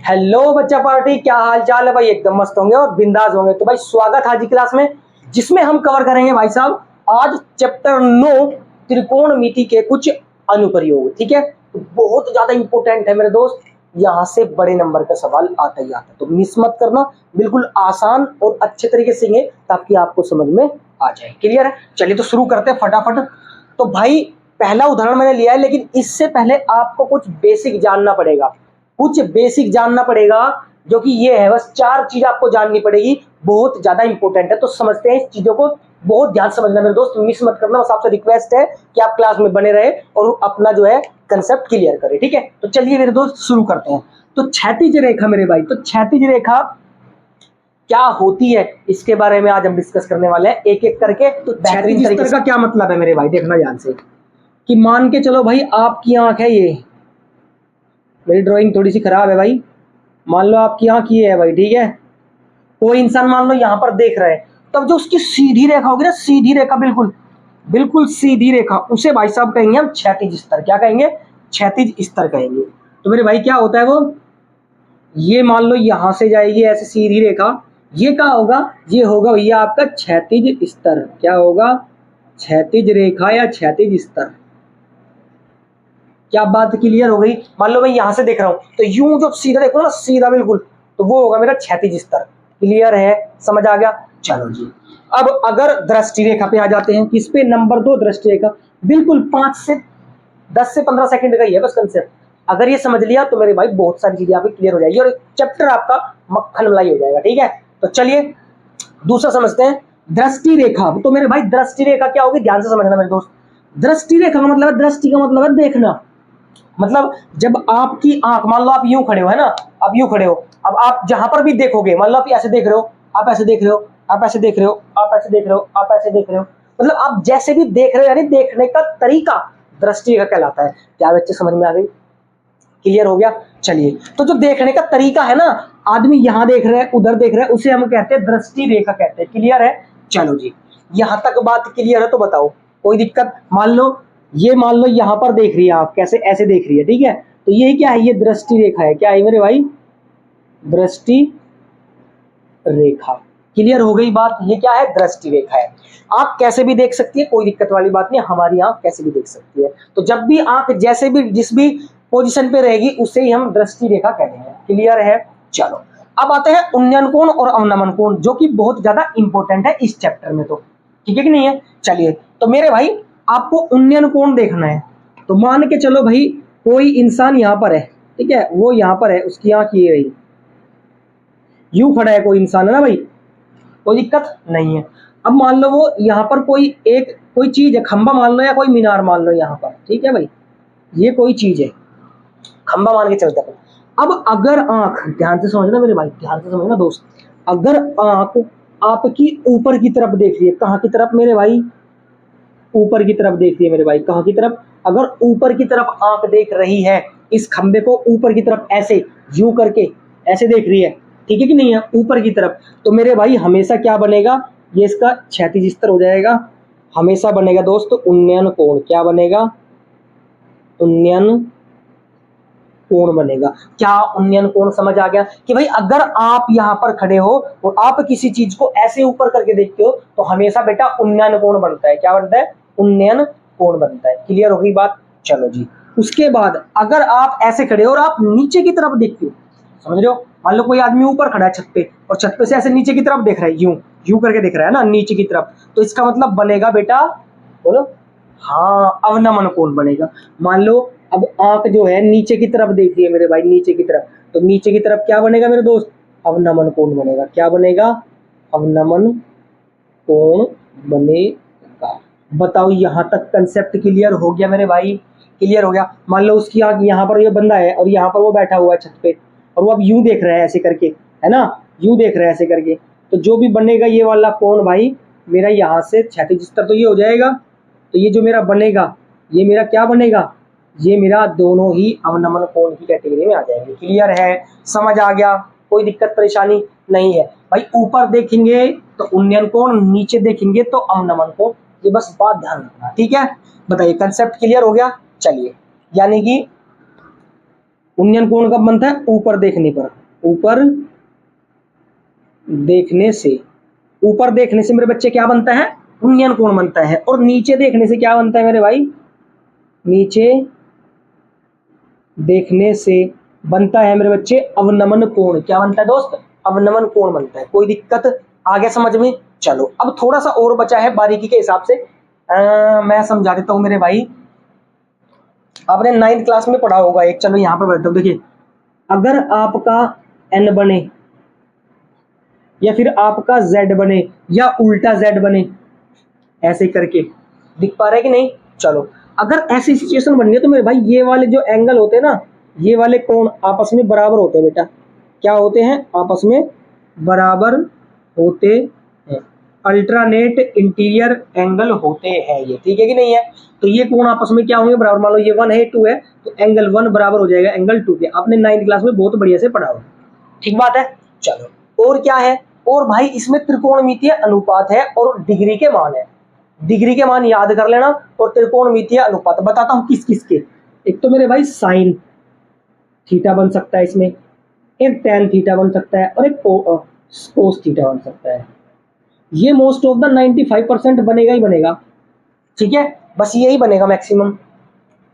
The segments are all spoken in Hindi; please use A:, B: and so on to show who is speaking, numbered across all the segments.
A: हेलो बच्चा पार्टी, क्या हाल चाल है भाई। एकदम मस्त होंगे और बिंदास होंगे। तो भाई स्वागत है आज की क्लास में, जिसमें हम कवर करेंगे भाई साहब आज चैप्टर 9 त्रिकोणमिति के कुछ अनुप्रयोग। ठीक है, तो बहुत ज्यादा इंपॉर्टेंट है मेरे दोस्त। यहाँ से बड़े नंबर का सवाल आता ही आता है, तो मिस मत करना। बिल्कुल आसान और अच्छे तरीके से ताकि आपको समझ में आ जाए। क्लियर है? चलिए तो शुरू करते हैं फटाफट। तो भाई पहला उदाहरण मैंने लिया है, लेकिन इससे पहले आपको कुछ बेसिक जानना पड़ेगा। कुछ बेसिक जानना पड़ेगा, जो कि ये है, बस 4 चीज आपको जाननी पड़ेगी, बहुत ज्यादा इंपॉर्टेंट है। तो समझते हैं इस चीजों को, बहुत ध्यान से समझना मेरे दोस्त, मिस मत करना। बस आपसे रिक्वेस्ट है कि आप क्लास में बने रहे और अपना जो है कंसेप्ट क्लियर करें। ठीक है, तो चलिए मेरे दोस्त शुरू करते हैं। तो क्षैतिज रेखा मेरे भाई, तो क्षैतिज रेखा क्या होती है इसके बारे में आज हम डिस्कस करने वाले हैं एक एक करके। तो क्षैतिज तरीके का क्या मतलब है मेरे भाई, देखना ध्यान से। कि मान के चलो भाई आपकी आंख है, ये मेरी ड्राइंग थोड़ी सी खराब है भाई, मान लो आपकी आंख ये है भाई। ठीक है, कोई इंसान मान लो यहाँ पर देख रहा है, तब जो उसकी सीधी रेखा होगी ना, सीधी रेखा, बिल्कुल बिल्कुल सीधी रेखा, उसे भाई साहब कहेंगे हम क्षैतिज स्तर। क्या कहेंगे? क्षैतिज स्तर कहेंगे। तो मेरे भाई क्या होता है वो, ये मान लो यहां से जाएगी ऐसे सीधी रेखा, ये क्या होगा? ये होगा भैया आपका क्षैतिज स्तर। क्या होगा? क्षैतिज रेखा या क्षैतिज स्तर। क्या बात क्लियर हो गई? मान लो मैं यहां से देख रहा हूं, तो यूं जो सीधा देखो ना, सीधा बिल्कुल, तो वो होगा मेरा क्षैतिज स्तर। क्लियर है? समझ आ गया? चलो जी, अब अगर दृष्टि रेखा पे आ जाते हैं, किस पे? नंबर 2 दृष्टि रेखा। बिल्कुल 10 से 15 सेकंड का ही है बस कंसेप्ट। अगर ये समझ लिया तो मेरे भाई बहुत सारी चीजें आपकी क्लियर हो जाएगी और चैप्टर आपका मक्खन मलाई हो जाएगा। ठीक है, तो चलिए दूसरा समझते हैं, दृष्टि रेखा। तो मेरे भाई दृष्टि रेखा क्या होगी, ध्यान से समझना मेरे दोस्त। दृष्टि रेखा का मतलब है, दृष्टि का मतलब है देखना। मतलब जब आपकी आंख, मान लो आप यूं खड़े हो, है ना, आप यूं खड़े हो, अब आप जहां पर भी देखोगे, मान लो आप ऐसे देख रहे हो, आप ऐसे देख रहे हो, आप ऐसे देख रहे हो, आप ऐसे देख रहे हो, आप ऐसे देख रहे हो, मतलब आप जैसे भी देख रहे हो, यानी देखने का तरीका दृष्टि का कहलाता है। क्या बच्चे समझ में आ गई? क्लियर हो गया? चलिए, तो जो देखने का तरीका है ना, आदमी यहां देख रहा है, उधर देख रहा है, उसे हम कहते हैं दृष्टि रेखा कहते हैं। क्लियर है? चलो जी, यहां तक बात क्लियर है तो बताओ, कोई दिक्कत? मान लो ये, मान लो यहां पर देख रही है आप, कैसे ऐसे देख रही है। ठीक है, तो ये क्या है? ये दृष्टि रेखा है। क्या है मेरे भाई? दृष्टि रेखा। क्लियर हो गई बात? ये क्या है? दृष्टि रेखा है। आंख कैसे भी देख सकती है, कोई दिक्कत वाली बात नहीं, हमारी आंख कैसे भी देख सकती है। तो जब भी आंख जैसे भी, जिस भी पोजीशन पे रहेगी, उसे ही हम दृष्टि रेखा कहते हैं। क्लियर है? चलो, अब आते हैं उन्नयन कोण और अवनमन कोण, जो कि बहुत ज्यादा इंपॉर्टेंट है इस चैप्टर में। तो ठीक है कि नहीं है? चलिए, तो मेरे भाई आपको उन्नयन कोण देखना है। तो मान के चलो भाई कोई इंसान यहां पर है, ठीक है, वो यहां पर है, उसकी आंख ये रही, यूं खड़ा है कोई इंसान, है ना भाई, कोई दिक्कत नहीं है। अब मान लो वो यहाँ पर कोई चीज है, खंबा मान लो या कोई मीनार मान लो यहाँ पर। ठीक है भाई, ये कोई चीज है, खंबा मान के चलते हैं। अब अगर आंख, ध्यान से समझना मेरे भाई, ध्यान से समझना दोस्त, अगर आंख आपकी ऊपर की तरफ देख रही है, कहाँ की तरफ मेरे भाई? ऊपर की तरफ देख रही है मेरे भाई। कहाँ की तरफ? अगर ऊपर की तरफ आंख देख रही है, इस खंबे को ऊपर की तरफ ऐसे यूं करके ऐसे देख रही है, ठीक है कि नहीं है, ऊपर की तरफ, तो मेरे भाई हमेशा क्या बनेगा? ये इसका क्षैतिज स्तर हो जाएगा, हमेशा बनेगा दोस्त उन्नयन कोण। क्या बनेगा? उन्नयन कोण बनेगा। क्या उन्नयन कोण समझ आ गया? कि भाई अगर आप यहाँ पर खड़े हो और आप किसी चीज को ऐसे ऊपर करके देखते हो, तो हमेशा बेटा उन्नयन कोण बनता है। क्या बनता है? उन्नयन कोण बनता है। क्लियर हो गई बात? चलो जी, उसके बाद अगर आप ऐसे खड़े हो और आप नीचे की तरफ देखते हो, समझ रहे हो, मान लो कोई आदमी ऊपर खड़ा है छत पे, और छत पे से ऐसे नीचे की तरफ देख रहा है, यूं यूं करके देख रहा है ना नीचे की तरफ, तो इसका मतलब बनेगा बेटा, बोलो, हाँ, अवनमन कोण बनेगा। मान लो अब आंख जो है नीचे की तरफ देख रही है मेरे भाई, नीचे की तरफ, तो नीचे की तरफ क्या बनेगा मेरे दोस्त? अवनमन कोण बनेगा। क्या बनेगा? अवनमन कोण बनेगा। बताओ, यहां तक कंसेप्ट क्लियर हो गया मेरे भाई? क्लियर हो गया? मान लो उसकी आंख, यहाँ पर ये बंदा है और यहाँ पर वो बैठा हुआ है छत पे, और वो अब यूं देख रहा है ऐसे करके, है ना, यूं देख रहा है ऐसे करके, तो जो भी बनेगा ये वाला कोण भाई मेरा, यहाँ से क्षैतिज स्तर तो ये हो जाएगा, तो ये जो मेरा बनेगा, ये मेरा क्या बनेगा? ये मेरा दोनों ही अवनमन कोण की कैटेगरी में आ जाएंगे। क्लियर है? समझ आ गया? कोई दिक्कत परेशानी नहीं है भाई। ऊपर देखेंगे तो उन्नयन कोण, नीचे देखेंगे तो अवनमन कोण, ये बस बात ध्यान रखना। ठीक है, बताइए कंसेप्ट क्लियर हो गया? चलिए, यानी कि उन्नयन कोण कब बनता है? ऊपर देखने पर, ऊपर देखने से, ऊपर देखने से मेरे बच्चे क्या बनता है? उन्नयन कोण बनता है। और नीचे देखने से क्या बनता है मेरे भाई? नीचे देखने से बनता है मेरे बच्चे अवनमन कोण। क्या बनता है दोस्त? अवनमन कोण बनता है। कोई दिक्कत? आगे समझ में? चलो अब थोड़ा सा और बचा है बारीकी के हिसाब से, मैं समझा देता हूं मेरे भाई। आपने 9th क्लास में पढ़ा होगा एक, चलो यहां पर बैठता हूं। देखिए, अगर आपका n बने या फिर आपका z बने या उल्टा z बने, ऐसे करके दिख पा रहा है कि नहीं? चलो अगर ऐसी सिचुएशन बननी है तो मेरे भाई ये वाले जो एंगल होते हैं ना, ये वाले कोण आपस में बराबर होते हैं बेटा। क्या होते हैं? आपस में बराबर होते हैं। अल्टरनेट इंटीरियर एंगल होते हैं ये, ठीक है कि नहीं है? तो ये कोण आपस में क्या होंगे? बराबर। मान लो ये 1 है, 2 है, तो एंगल 1 बराबर हो जाएगा एंगल 2 के। आपने 9th क्लास में बहुत बढ़िया से पढ़ा हो, ठीक बात है। चलो और क्या है? और भाई इसमें त्रिकोणमितीय अनुपात है और डिग्री के मान है। डिग्री के मान याद कर लेना और त्रिकोणमितीय अनुपात बताता हूं किस किस के। एक तो मेरे भाई साइन थीटा बन सकता है इसमें, एक टेन थीटा बन सकता है और एक कोस थीटा बन सकता है। ये मोस्ट ऑफ द 95% बनेगा ही बनेगा, ठीक है? बस यही बनेगा मैक्सिमम।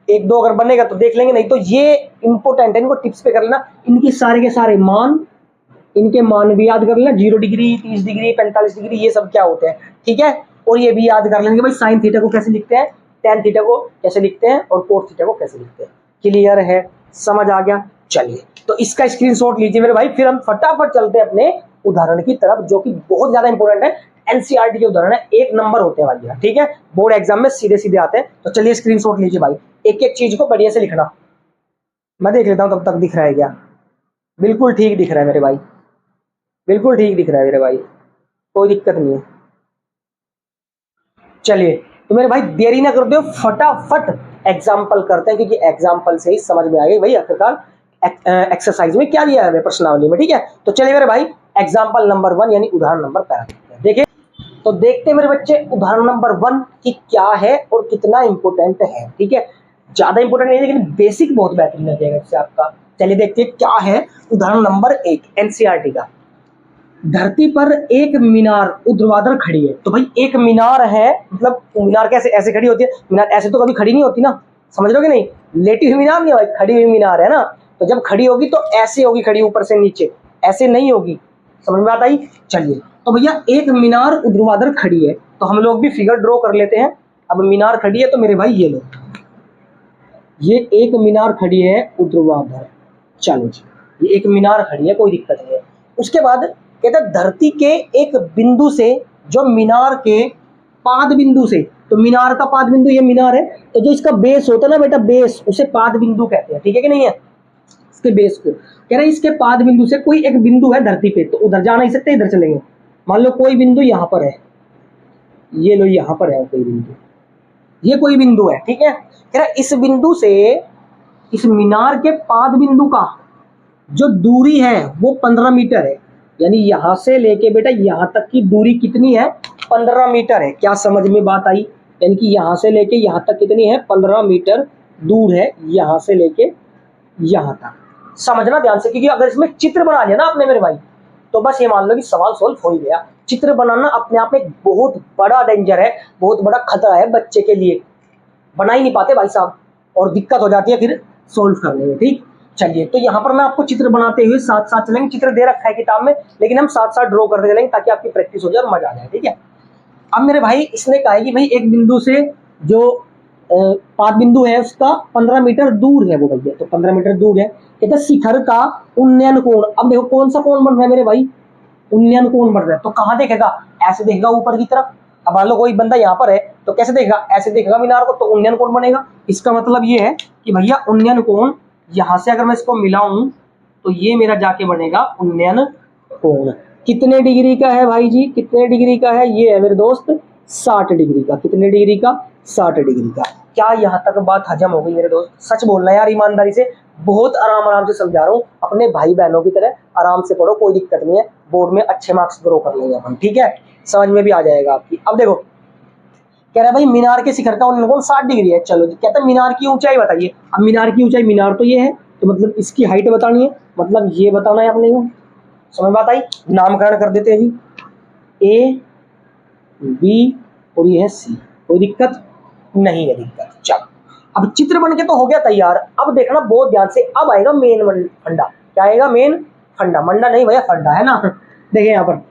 A: एक दो अगर बनेगा तो देख लेंगे, नहीं तो ये इंपोर्टेंट है, इनको टिप्स पे कर लेना। इनकी सारे के सारे मान, इनके मान भी याद कर लेना। 0 डिग्री, 30 डिग्री, 45 डिग्री, ये सब क्या होते हैं, ठीक है? और ये भी याद कर लेंगे भाई साइन थीटा को कैसे लिखते हैं, टेन थीटा को कैसे लिखते हैं और कोस थीटा को कैसे लिखते हैं। क्लियर है? समझ आ गया? चलिए तो इसका स्क्रीनशॉट लीजिए मेरे भाई, फिर हम फटाफट चलते हैं अपने उदाहरण की तरफ, जो कि बहुत ज्यादा इंपॉर्टेंट है। एनसीईआरटी के उदाहरण है, 1 नंबर होते हैं भाई, ठीक है? बोर्ड एग्जाम में सीधे सीधे आते हैं। तो चलिए स्क्रीनशॉट लीजिए भाई, एक एक चीज को बढ़िया से लिखना। मैं देख लेता हूं तब तक दिख रहा है क्या। बिल्कुल ठीक दिख रहा है मेरे भाई, बिल्कुल ठीक दिख रहा है मेरे भाई, कोई दिक्कत नहीं है। चलिए तो मेरे भाई देरी ना करते हो, फटाफट एग्जाम्पल करते हैं, क्योंकि एग्जाम्पल से ही समझ में आएगा भाई आखिरकार एक्सरसाइज में क्या दिया है प्रश्नावली में, ठीक है? तो चलिए मेरे भाई एग्जाम्पल नंबर 1 यानी उदाहरण नंबर पहला देखिए। तो देखते हैं मेरे बच्चे उदाहरण नंबर 1 की क्या है और कितना इंपोर्टेंट है, ठीक है? ज्यादा इंपोर्टेंट नहीं लेकिन बेसिक बहुत बेहतरीन हो जाएगा इससे आपका। चलिए देखते हैं क्या है उदाहरण नंबर 1 एनसीईआरटी का। धरती पर एक मीनार ऊर्ध्वाधर खड़ी है। तो भाई एक मीनार है, मतलब मीनार कैसे ऐसे खड़ी होती है? मीनार ऐसे तो कभी खड़ी नहीं होती ना, समझ लो कि नहीं? लेटी हुई मीनार नहीं भाई, खड़ी हुई मीनार है ना। तो जब खड़ी होगी तो ऐसे होगी खड़ी, ऊपर से नीचे, ऐसे नहीं होगी। समझ में आता ही? चलिए तो भैया एक मीनार ऊर्ध्वाधर खड़ी है, तो हम लोग भी फिगर ड्रॉ कर लेते हैं। अब मीनार खड़ी है तो मेरे भाई ये लो, ये एक मीनार खड़ी है ऊर्ध्वाधर। चलो जी, ये एक मीनार खड़ी है, कोई दिक्कत नहीं है। उसके बाद कहते हैं धरती के एक बिंदु से, जो मीनार के पाद बिंदु से, तो मीनार का पाद बिंदु ये मीनार है, तो जो इसका बेस होता है ना बेटा, बेस, उसे पाद बिंदु कहते हैं, ठीक है कि नहीं है? इसके बेस को कह रहे हैं, इसके पाद बिंदु से कोई एक बिंदु है धरती पे, तो उधर जा नहीं सकते, इधर चलेंगे। मान लो कोई बिंदु यहाँ पर है, ये लो यहाँ पर है कोई बिंदु, ये कोई बिंदु है, ठीक है? कह रहा है इस बिंदु से इस मीनार के पाद बिंदु का जो दूरी है वो 15 मीटर है। यानी यहां से लेके बेटा यहां तक की दूरी कितनी है? 15 मीटर है। क्या समझ में बात आई? यानी कि यहां से लेके यहां तक कितनी है? 15 मीटर दूर है यहां से लेके यहां तक। समझना ध्यान से, क्योंकि अगर इसमें चित्र बना लिया ना आपने मेरे भाई, तो बस ये मान लो कि सवाल सोल्व हो ही गया। चित्र बनाना अपने आप में बहुत बड़ा डेंजर है, बहुत बड़ा खतरा है बच्चे के लिए, बना ही नहीं पाते भाई साहब, और दिक्कत हो जाती है फिर सोल्व करने में, ठीक? चलिए तो यहाँ पर मैं आपको चित्र बनाते हुए साथ साथ चलेंगे। चित्र दे रखा है किताब में, लेकिन हम साथ साथ ड्रॉ करते चलेंगे ताकि आपकी प्रैक्टिस हो जाए और मजा आ जाए, ठीक है? अब मेरे भाई इसने कहा है कि भाई एक बिंदु से जो पाद बिंदु है उसका 15 मीटर दूर है वो भैया, तो 15 मीटर दूर है। कहते हैं शिखर का उन्नयन कोण। अब देखो कौन सा कोण बन रहा है मेरे भाई? उन्नयन कोण बन रहा है। तो कहाँ देखेगा? ऐसे देखेगा ऊपर की तरफ। अब मान लो कोई बंदा यहाँ पर है तो कैसे देखेगा? ऐसे देखेगा मीनार को, तो उन्नयन कोण बनेगा। इसका मतलब ये है कि भैया उन्नयन कोण यहां से अगर मैं इसको मिलाऊं तो ये मेरा जाके बनेगा उन्नयन कोण। कितने डिग्री का है भाई जी? कितने डिग्री का है? ये है मेरे दोस्त 60 डिग्री का। कितने डिग्री का? 60 डिग्री का। क्या यहाँ तक बात हजम हो गई मेरे दोस्त? सच बोलना यार ईमानदारी से, बहुत आराम से समझा रहा हूँ, अपने भाई बहनों की तरह आराम से पढ़ो, कोई दिक्कत नहीं है। बोर्ड में अच्छे मार्क्स ग्रो कर लेंगे अपन, ठीक है? समझ में भी आ जाएगा आपकी। अब देखो कह रहा है भाई मीनार के शिखर का उन्नयन कोण 60 डिग्री है। चलो जी, कहता है मीनार की ऊंचाई बताइए। अब मीनार की ऊंचाई, मीनार तो ये है, तो मतलब इसकी हाइट बतानी है, मतलब ये बताना है अपने को। समझ बात आई? नामकरण कर देते हैं जी, ए बी और ये है सी। कोई दिक्कत नहीं है? दिक्कत। चलो अब चित्र बन के तो हो गया तैयार। अब देखना बहुत ध्यान से, अब आएगा मेन फंडा। क्या आएगा? मेन फंडा। मंडा नहीं भैया, फंडा है ना। देखिए यहाँ पर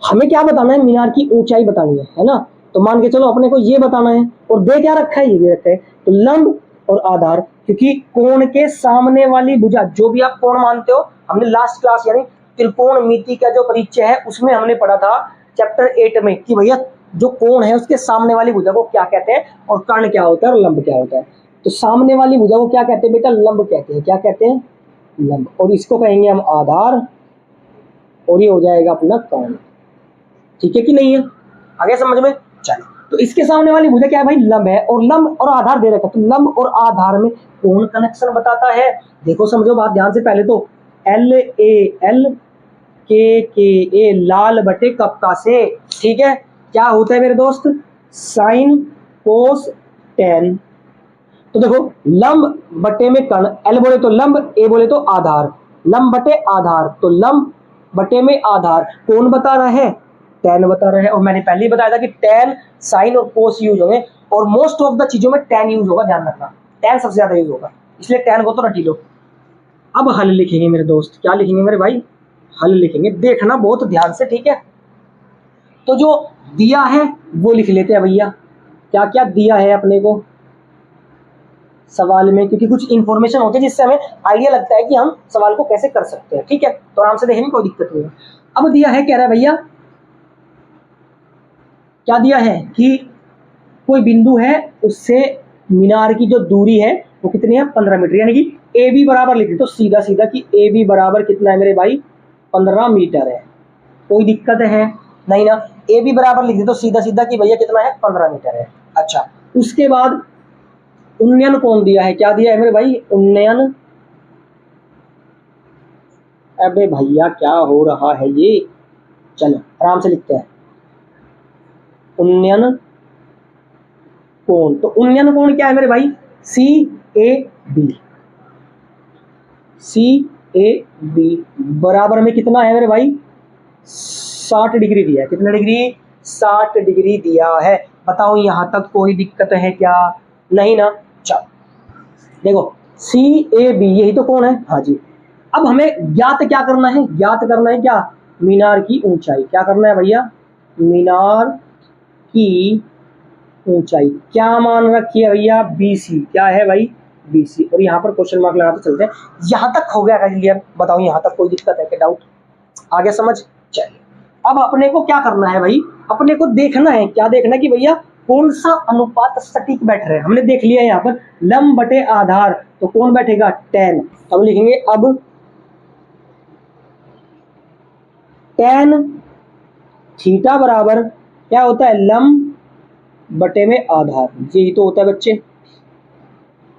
A: हमें क्या बताना है, मीनार की ऊंचाई बतानी है ना। तो मान के चलो अपने को ये बताना है, और दे क्या रखा है, ये भी रखा है। तो लंब और आधार, क्योंकि कोण के सामने वाली भुजा, जो भी आप कोण मानते हो, हमने लास्ट क्लास यानी त्रिकोणमिति का जो परिचय है उसमें हमने पढ़ा था चैप्टर 8 में कि भैया जो कोण है उसके सामने वाली भुजा को क्या कहते हैं, और कर्ण क्या होता है और लंब क्या होता है। तो सामने वाली भुजा को क्या कहते हैं बेटा? लंब कहते हैं। क्या कहते हैं? लंब। और इसको कहेंगे हम आधार, और ये हो जाएगा अपना कर्ण। ठीक है कि नहीं है? आगे समझ में? चलो तो इसके सामने वाली भुजा क्या है भाई? लंब है। और लंब और आधार दे रखा है, तो लंब और आधार में कोण कनेक्शन बताता है। देखो समझो बात ध्यान से, पहले तो एल ए एल के ए लाल बटे कप्का से। ठीक है, क्या होता है मेरे दोस्त? Sine cos ten. तो देखो लंब बटे में कर्ण, एल बोले तो लंब, ए बोले तो आधार, लंब बटे आधार, तो लंब बटे में आधार कौन बता रहा है? टेन बता रहा है। और मैंने पहले ही बताया था कि टेन, साइन और कोस यूज होंगे, और मोस्ट ऑफ द चीजों में टेन यूज होगा, ध्यान रखना, टेन सबसे ज्यादा यूज होगा, इसलिए टेन को तो रटी लो। अब हल लिखेंगे मेरे दोस्त, क्या लिखेंगे मेरे भाई? हल लिखेंगे, देखना बहुत ध्यान से, ठीक है। तो जो दिया है वो लिख लेते हैं भैया, क्या क्या दिया है अपने को सवाल में, क्योंकि कुछ इंफॉर्मेशन होती है जिससे हमें आइडिया लगता है कि हम सवाल को कैसे कर सकते हैं। ठीक है, तो आराम से देखेंगे, कोई दिक्कत नहीं है। अब दिया है, कह रहा है भैया, क्या दिया है कि कोई बिंदु है, उससे मीनार की जो दूरी है वो कितनी है? 15 मीटर, यानी कि ए बी बराबर लिख दे तो सीधा सीधा कि ए बी बराबर कितना है मेरे भाई? 15 मीटर है। कोई दिक्कत है? नहीं ना। ए बी बराबर लिख दे तो सीधा सीधा कि भैया कितना है? 15 मीटर है। अच्छा, उसके बाद उन्नयन कोण दिया है, क्या दिया है मेरे भाई? उन्नयन। अबे भैया क्या हो रहा है ये? चलो आराम से लिखते हैं, उन्नयन कोण। तो उन्नयन कोण क्या है मेरे भाई? सी A B. C A B बराबर में कितना है मेरे भाई? 60 डिग्री दिया है। कितना डिग्री? 60 डिग्री दिया है। बताओ यहाँ तक कोई दिक्कत है क्या? नहीं ना। चलो देखो, सी ए बी यही तो कोण है। हाँ जी। अब हमें ज्ञात क्या करना है? ज्ञात करना है क्या? मीनार की ऊंचाई। क्या करना है भैया? मीनार की ऊंचाई। क्या मान रखी है भैया? BC। क्या है भाई? BC। और यहाँ पर क्वेश्चन मार्क लगाते चलते हैं। यहाँ तक हो गया क्लियर? बताओ यहाँ तक कोई दिक्कत है क्या? डाउट? आगे समझ? चलिए अब अपने को क्या करना है भाई? अपने को देखना है, क्या देखना है कि भैया कौन सा अनुपात सटीक बैठ रहा है। हमने देख लिया यहाँ पर लंब बटे आधार, तो कौन बैठेगा? 10। हम लिखेंगे अब tan थीटा बराबर क्या होता है? लंब बटे में आधार। यही तो होता है बच्चे,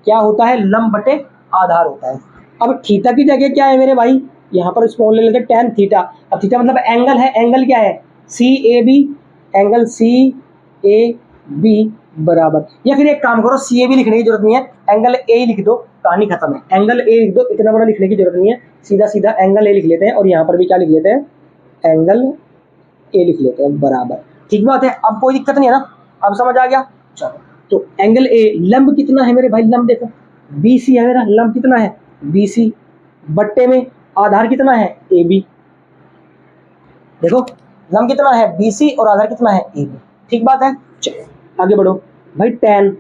A: क्या होता है? लंब बटे आधार होता है। अब थीटा की जगह क्या है मेरे भाई? यहाँ पर स्मॉल ले लेते हैं, tan थीटा। अब थीटा मतलब एंगल है, एंगल क्या है? CAB। एंगल CAB बराबर, या फिर एक काम करो, CAB लिखने की जरूरत नहीं है, एंगल A लिख दो, कहानी खत्म है। एंगल A लिख दो, इतना बड़ा लिखने की जरूरत नहीं है, सीधा सीधा एंगल A लिख लेते हैं। और यहाँ पर भी क्या लिख लेते हैं? एंगल A लिख लेते हैं बराबर। ठीक बात है, अब कोई दिक्कत नहीं है ना? अब समझ आ गया? चलो तो एंगल A, लंब कितना है मेरे भाई? लंब देखो BC है मेरा, लंब कितना है? BC बट्टे में आधार कितना है? AB। देखो लंब कितना है? BC और आधार कितना है? AB। ठीक बात है। चलो आगे बढ़ो भाई। tan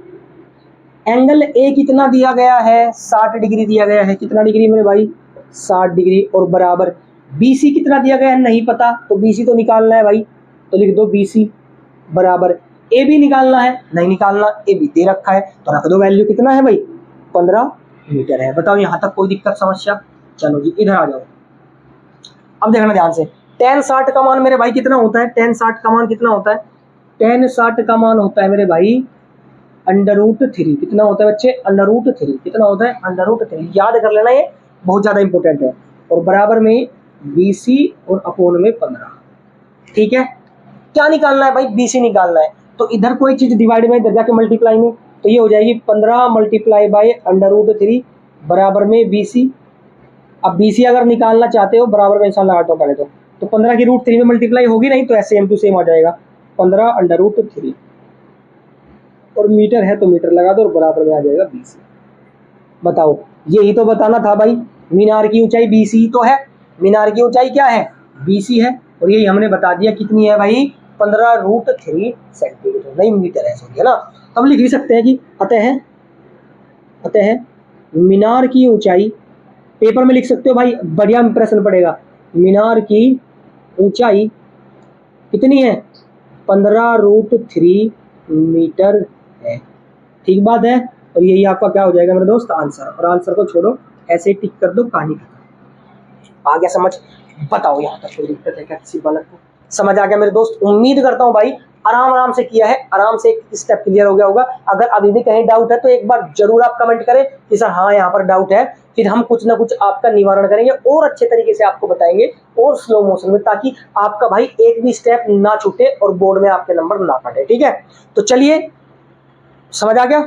A: एंगल A कितना दिया गया है? 60 डिग्री दिया गया है। कितना डिग्री मेरे भाई? 60 डिग्री। और बराबर BC कितना दिया गया है? नहीं पता, तो BC तो निकालना है भाई, तो लिख दो BC बराबर। AB निकालना है, नहीं निकालना, AB दे रखा है तो रख दो वैल्यू। कितना है भाई? 15 मीटर है। बताओ यहाँ तक कोई दिक्कत समस्या? चलो जी इधर आ जाओ। अब देखना ध्यान से, tan 60 का मान मेरे भाई कितना होता है? tan 60 का मान कितना होता है? tan 60 का मान होता है मेरे भाई √3। कितना होता है बच्चे? √3। कितना होता है? √3। याद कर लेना, ये बहुत ज्यादा इंपॉर्टेंट है। और बराबर में BC और अपोन में 15। ठीक है, क्या निकालना है भाई? BC निकालना है। तो इधर कोई चीज डिवाइड में, इधर जाके मल्टीप्लाई में, तो ये हो जाएगी 15 मल्टीप्लाई बाय √3 बराबर में BC। अब BC अगर निकालना चाहते हो बराबर में निशान लगाता हूँ पहले तो 15 की रूट 3 में मल्टीप्लाई होगी नहीं, तो सेम टू सेम आ जाएगा 15 अंडर रूट 3, और मीटर है तो मीटर लगा दो और बराबर में आ जाएगा BC। बताओ, यही तो बताना था भाई, मीनार की ऊंचाई BC तो है, मीनार की ऊंचाई क्या है BC है, और यही हमने बता दिया कितनी है भाई 15√3 सेंटीमीटर, नहीं मीटर है सॉरी, है ना। तो हम लिख भी सकते हैं कि अतः मीनार की ऊंचाई, पेपर में लिख सकते हो भाई, बढ़िया इंप्रेशन पड़ेगा, मीनार की ऊंचाई कितनी है 15√3 मीटर है। ठीक बात है, और यही आपका क्या हो जाएगा मेरे दोस्त आंसर, और आंसर को छोड़ो ऐसे टिक कर दो, कहानी खत्म। आ गया समझ? बताओ यहाँ तक कोई दिक्कत है क्या किसी बालक को? समझ आ गया मेरे दोस्त? उम्मीद करता हूँ भाई आराम से किया है, आराम से एक स्टेप क्लियर हो गया होगा। अगर अभी भी कहीं डाउट है तो एक बार जरूर आप कमेंट करें कि सर हाँ यहाँ पर डाउट है, फिर हम कुछ ना कुछ आपका निवारण करेंगे और अच्छे तरीके से आपको बताएंगे और स्लो मोशन में, ताकि आपका भाई एक भी स्टेप ना छूटे और बोर्ड में आपके नंबर ना कटे। ठीक है, तो चलिए समझ आ गया?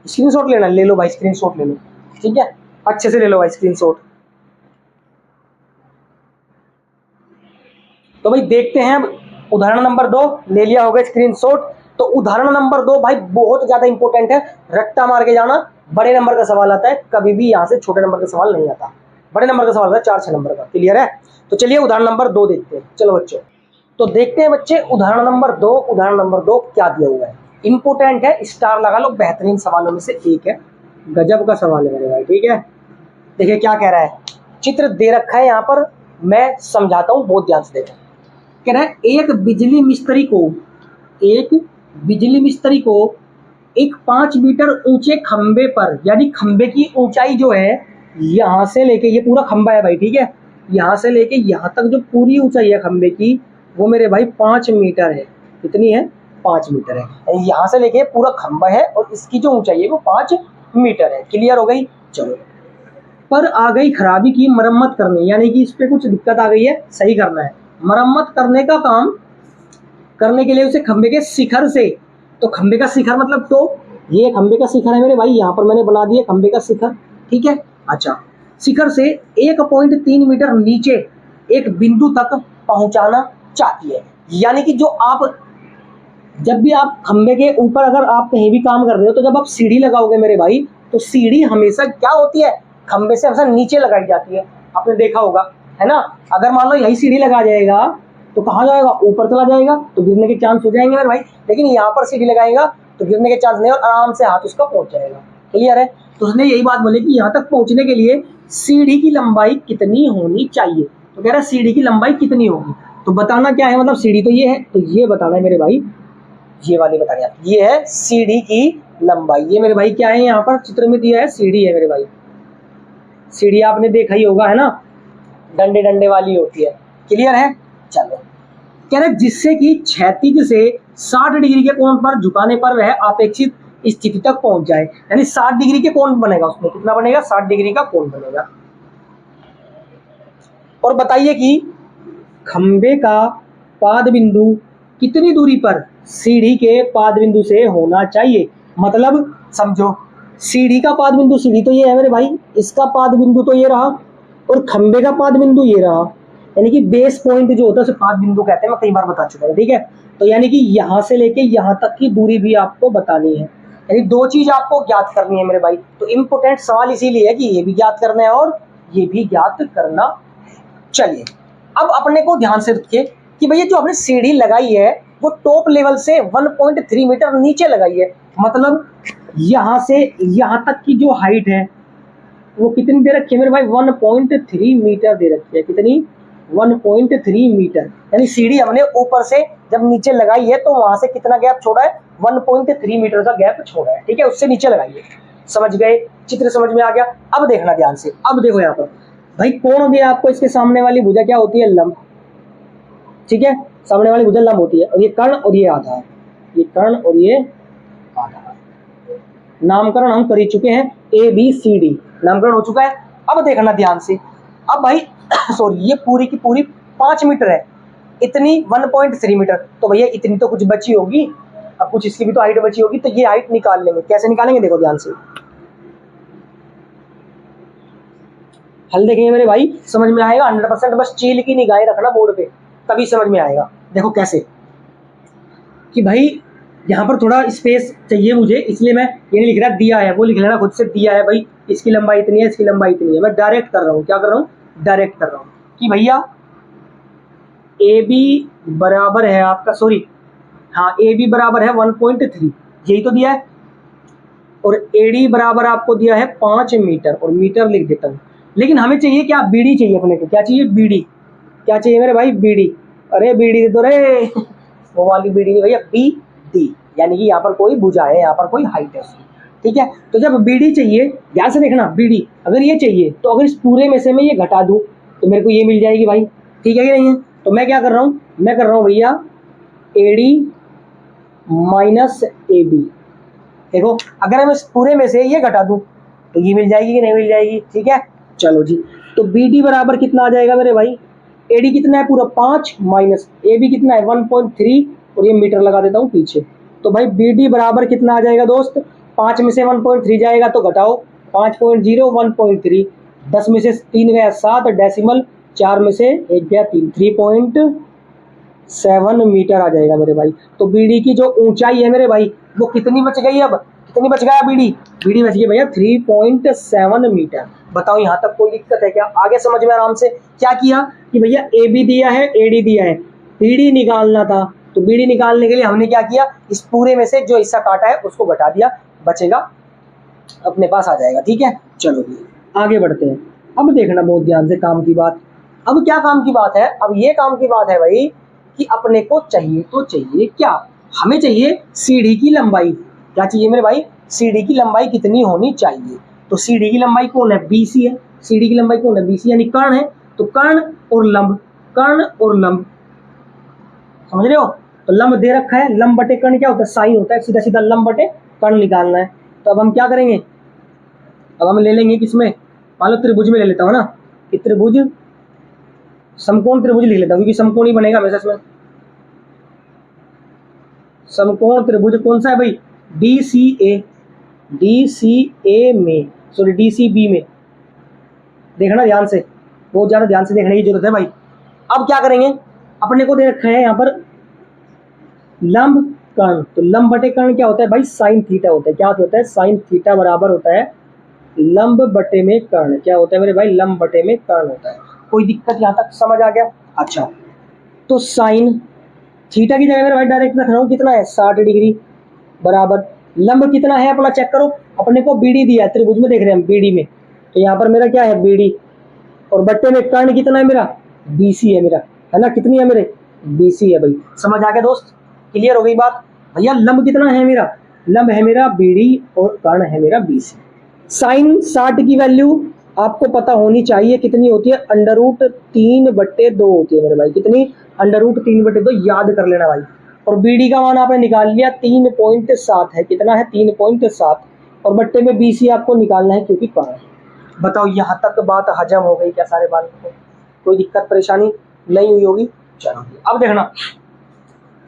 A: स्क्रीनशॉट लेना, ले लो भाई स्क्रीनशॉट ले लो, ठीक है, अच्छे से ले लो भाई स्क्रीनशॉट। तो भाई देखते हैं अब उदाहरण नंबर 2, ले लिया होगा स्क्रीनशॉट। तो उदाहरण नंबर 2 भाई बहुत ज्यादा इंपॉर्टेंट है, रट्टा मार के जाना, बड़े नंबर का सवाल आता है, कभी भी यहां से छोटे नंबर का सवाल नहीं आता, बड़े नंबर का सवाल आता है 4-6 नंबर का। क्लियर है? तो चलिए उदाहरण नंबर 2 देखते हैं। चलो बच्चों, तो देखते हैं बच्चे उदाहरण नंबर 2। उदाहरण नंबर 2 क्या दिया हुआ है, इंपोर्टेंट है, स्टार लगा लो, बेहतरीन सवालों में से एक है, गजब का सवाल है मेरे भाई। ठीक है, देखिए क्या कह रहा है, चित्र दे रखा है यहाँ पर, मैं समझाता हूँ, बहुत ध्यान से देखो। कह रहा है एक बिजली मिस्त्री को एक 5 मीटर ऊंचे खंबे पर, यानी खंबे की ऊंचाई जो है यहां से लेके, ये पूरा खंबा है भाई, ठीक है, यहां से लेके यहां तक जो पूरी ऊंचाई है खंबे की वो मेरे भाई 5 मीटर है। कितनी है? 5 मीटर है। यहां से लेके पूरा खंबा है और इसकी जो ऊंचाई है वो 5 मीटर है। क्लियर हो गई? चलो, पर आ गई खराबी की मरम्मत करने, यानी कि इस पे कुछ दिक्कत आ गई है, सही करना है। मरम्मत करने का काम करने के लिए उसे खंबे के शिखर से, तो खंबे का शिखर मतलब, तो ये खंबे का शिखर है मेरे भाई, यहाँ पर मैंने बना दिया खंबे का शिखर। ठीक है, अच्छा, शिखर से 1.3 मीटर नीचे एक बिंदु तक पहुंचाना चाहती है। यानी कि जो आप, जब भी आप खंबे के ऊपर अगर आप कहीं भी काम कर रहे हो तो जब आप सीढ़ी लगाओगे मेरे भाई, तो सीढ़ी हमेशा क्या होती है, खंबे से हमेशा नीचे लगाई जाती है, आपने देखा होगा, है ना। अगर मान लो यही सीढ़ी लगा जाएगा तो कहाँ जाएगा? ऊपर चला जाएगा, तो गिरने के चांस हो जाएंगे मेरे भाई। लेकिन यहाँ पर सीढ़ी लगाएगा तो गिरने के चांस नहीं, और आराम से हाथ उसका पहुंच जाएगा। क्लियर है? तो उसने यही बात बोली कि यहाँ तक पहुंचने के लिए सीढ़ी की लंबाई कितनी होनी चाहिए। तो कह रहा है सीढ़ी की लंबाई कितनी होगी, तो बताना क्या है, मतलब सीढ़ी तो ये है, तो ये बताना है मेरे भाई, ये वाली बतानी है, ये है सीढ़ी की लंबाई। ये मेरे भाई क्या है, यहाँ पर चित्र में दिया है सीढ़ी है मेरे भाई, सीढ़ी आपने देखा ही होगा, है ना, डंडे डंडे वाली होती है। क्लियर है? चलो, कह रहे जिससे कि क्षैतिज से 60 डिग्री के कोण पर झुकाने पर वह अपेक्षित स्थिति तक पहुंच जाए, यानी 60 डिग्री के कोण बनेगा, उसमें कितना बनेगा? 60 डिग्री का कोण बनेगा। और बताइए कि खंबे का पाद बिंदु कितनी दूरी पर सीढ़ी के पाद बिंदु से होना चाहिए। मतलब समझो, सीढ़ी का पाद बिंदु, सीढ़ी तो ये है मेरे भाई, इसका पाद बिंदु तो ये रहा, और खंबे का पाद बिंदु ये रहा, यानी कि बेस पॉइंट जो होता है उसे पाद बिंदु कहते हैं, मैं कई बार बता चुका हूँ। ठीक है, तो यानी कि यहां से लेके यहां तक की दूरी भी आपको बतानी है, यानी 2 चीज आपको ज्ञात करनी है मेरे भाई। तो इंपोर्टेंट सवाल इसीलिए है कि ये भी ज्ञात करना है और ये भी ज्ञात करना है। चलिए, अब अपने को ध्यान से रखिए कि भैया जो आपने सीढ़ी लगाई है वो टॉप लेवल से 1.3 मीटर नीचे लगाई है, मतलब यहां से यहां तक की जो हाइट है वो कितनी दे रखी है मेरे भाई? 1.3 मीटर दे रखी है। कितनी? 1.3 मीटर, यानी सीढ़ी हमने ऊपर से जब नीचे लगाई है तो वहां से कितना गैप छोड़ा है? 1.3 मीटर का गैप छोड़ा है। ठीक है, उससे नीचे लगाइए। समझ गए? चित्र समझ में आ गया? अब देखना ध्यान से, अब देखो यहाँ पर भाई कोण दिया आपको, इसके सामने वाली भुजा क्या होती है? लंब। ठीक है, सामने वाली भुजा लंब होती है, और ये कर्ण और ये आधार, ये कर्ण और ये आधार। नामकरण हम कर ही चुके हैं, ABCD नामकरण हो चुका है। अब देखना ध्यान से, अब भाई सॉरी, ये पूरी की पूरी 5 मीटर है, इतनी 1.3 मीटर, तो भैया इतनी तो कुछ बची होगी, अब कुछ इसकी भी तो हाइट बची होगी, तो ये हाइट निकाल लेंगे। कैसे निकालेंगे? देखो ध्यान से, हल देखेंगे मेरे भाई समझ में आएगा 100%। बस चील की निगाहें रखना बोर्ड पे, तभी समझ में आएगा। देखो कैसे कि भाई यहाँ पर थोड़ा स्पेस चाहिए मुझे, इसलिए मैं ये नहीं लिख रहा दिया है, वो लिख लेना खुद से, दिया है भाई इसकी लंबाई इतनी है, इसकी लंबाई इतनी है। मैं डायरेक्ट कर रहा हूँ, क्या कर रहा हूँ, डायरेक्ट कर रहा हूँ कि भैया ए बी बराबर है आपका, सॉरी हाँ, ए बी बराबर है 1.3, यही तो दिया है, और ए डी बराबर आपको दिया है 5 मीटर, और मीटर लिख देता हूँ। लेकिन हमें चाहिए क्या, बी डी चाहिए अपने को, क्या चाहिए, बी डी। क्या चाहिए मेरे भाई, बी डी। अरे बी डी दे दो रे वो वाली बी डी नहीं भैया, बी डी, यानी कि यहाँ पर कोई भुजा है, यहाँ पर कोई हाइट है उसकी, ठीक है। तो जब बी डी चाहिए, ध्यान से देखना, बी डी अगर ये चाहिए तो अगर इस पूरे में से मैं ये घटा दूँ तो मेरे को ये मिल जाएगी भाई, ठीक है कि नहीं है। तो मैं क्या कर रहा हूँ, मैं कर रहा हूँ भैया A D minus A B. देखो अगर मैं इस पूरे में से ये घटा दूं तो ये मिल जाएगी कि नहीं मिल जाएगी, ठीक है। चलो जी, तो बी डी बराबर कितना आ जाएगा मेरे भाई, ए डी कितना है पूरा 5 माइनस ए बी कितना है 1.3, और ये मीटर लगा देता हूँ पीछे। तो भाई बी डी बराबर कितना आ जाएगा दोस्त, 5 में से 1.3 जाएगा तो घटाओ, 5.0 1.3, 10 में से 3 गया 7, डेसिमल 4 में से 1 गया 3, 3.7 मीटर आ जाएगा मेरे भाई। तो बीडी की जो ऊंचाई है मेरे भाई वो कितनी बच गई, अब कितनी बच गया बीडी, बीडी बच गई भैया 3.7 मीटर। बताओ यहाँ तक कोई दिक्कत है क्या, आगे समझ में आराम से। क्या किया कि भैया ए बी दिया है, ए डी दिया है, बीडी निकालना था, तो बीडी निकालने के लिए हमने क्या किया, इस पूरे में से जो हिस्सा काटा है उसको घटा दिया, बचेगा अपने पास आ जाएगा, ठीक है। चलो आगे बढ़ते हैं। अब देखना बहुत ध्यान से काम की बात। अब क्या काम की बात है, अब ये काम की बात है भाई कि अपने को चाहिए तो चाहिए क्या, हमें चाहिए सीढ़ी की लंबाई। क्या चाहिए मेरे भाई, सीढ़ी की लंबाई कितनी होनी चाहिए। तो सीढ़ी की लंबाई कौन है, बीसी है, सीढ़ी की लंबाई कौन है, बीसी, यानी कर्ण है। तो कर्ण और लंब, कर्ण और लंब, समझ रहे हो। तो लंब दे रखा है, लंब बटे कर्ण क्या होता है, साइन होता है, सीधा सीधा लंब बटे कर्ण निकालना है। तो अब हम क्या करेंगे, अब हम ले लेंगे किसमें, मान लो त्रिभुज में ले लेता हूँ ना, कि त्रिभुज, समकोण त्रिभुज लिख लेता हूँ क्योंकि समकोण ही बनेगा हमेशा इसमें। समकोण त्रिभुज कौन सा है भाई, डी सी ए, डी सी ए में, सॉरी डी सी बी में, देखना ध्यान से, बहुत ज्यादा ध्यान से देखने की जरूरत है भाई। अब क्या करेंगे, अपने को दे रखा है यहाँ पर लंब कर्ण, तो लंब बटे कर्ण क्या होता है भाई, साइन थीटा होता है। क्या होता है, साइन थीटा बराबर होता है लंब बटे में कर्ण। क्या होता है मेरे भाई, लंब बटे में कर्ण होता है। कोई दिक्कत यहाँ तक समझ आ गया। अच्छा, तो साइन थीटा की जगह मेरे भाई डायरेक्ट रख रहा हूँ, कितना है 60 डिग्री, बराबर लंब कितना है अपना चेक करो, अपने को बीडी दिया है, त्रिभुज में देख रहे हैं हम बीडी में, तो यहाँ पर मेरा क्या है बीडी, और बट्टे में कर्ण कितना है मेरा, बीसी है मेरा, है ना, कितनी है मेरे, बीसी है भाई। समझ आ गया दोस्त, क्लियर हो गई बात। भैया लंब कितना है मेरा, लंब है मेरा बीडी और कर्ण है मेरा बीसी। साइन 60 की वैल्यू आपको पता होनी चाहिए कितनी होती है, √3/2 होती है मेरे भाई, कितनी, √3/2 याद कर लेना भाई। और बीडी का मान आपने निकाल लिया 3.7 है, कितना है 3.7, और बट्टे में बीसी आपको निकालना है क्योंकि कर्ण है। बताओ यहाँ तक बात हजम हो गई क्या सारे बाल को, कोई दिक्कत परेशानी नहीं हुई होगी। चलो अब देखना,